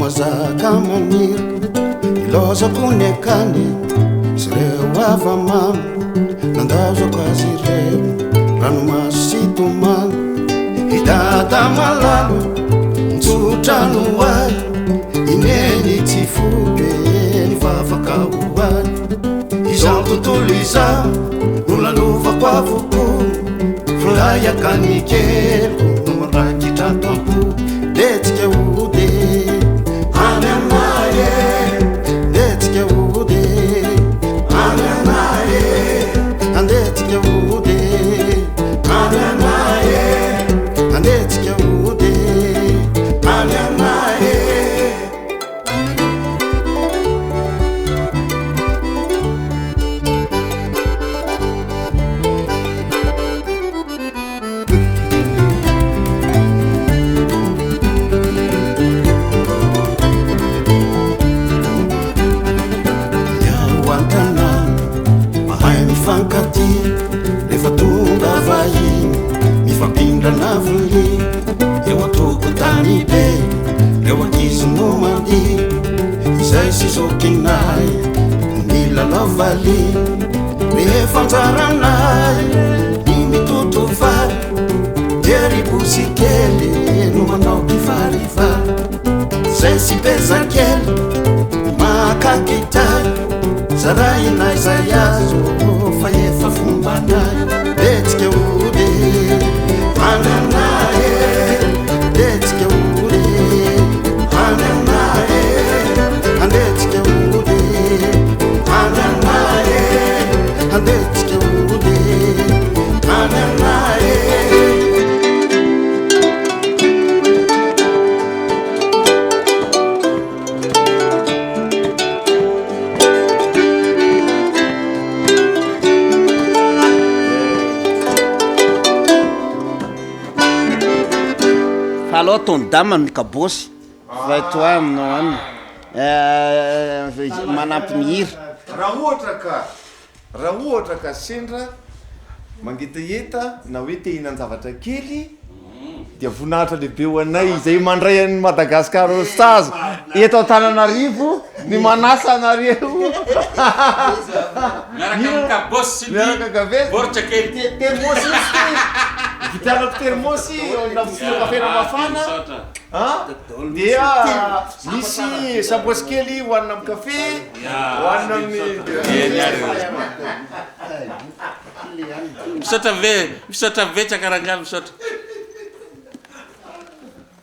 mazaka maniry ilozako ny akany sy reo avamamy nandazako azy ireo ranomaso sy tomany hidata malalo nitsotrano ay ineny tsy fobe ny vavaka hoany izao tontolo izao no lalovako avoko volay akany kelo no marakitra tampo letsika ode any anaye letsika ode any anaye andetsika ode any anaye andetsika ode any anaye rehefa tonga vahiny mifampindrana voli eo atoko tany be reo ankizy no mandi izay sy zokinay ny lalao vali rehefa anjaranay ny mitoto vary deribosi kely no manao kivarivary zay sy bezakely makakitay zarainay zay azo fa efa fombanay letsika ode any anaye letsika ode any anaye andetsika ode any anaye andetsika ode any anaye Alô tondama ny kabosy vai toi aminao any manampy ny hira raha ohatra ka sendra mangitahita na hoe te hihinan-javatra kely dia voninahitra lehibe ho anay izay mandray an'ny Madagasikara All Stars eto Antananarivo ny manasa anareo miaraka kabosy boritra kely termosy vitianako termosy na fina mafana dia misy sabosy kely hoanina amin'ny kafe hoanina amin'ny misaotra vetsaka rangaly misaotra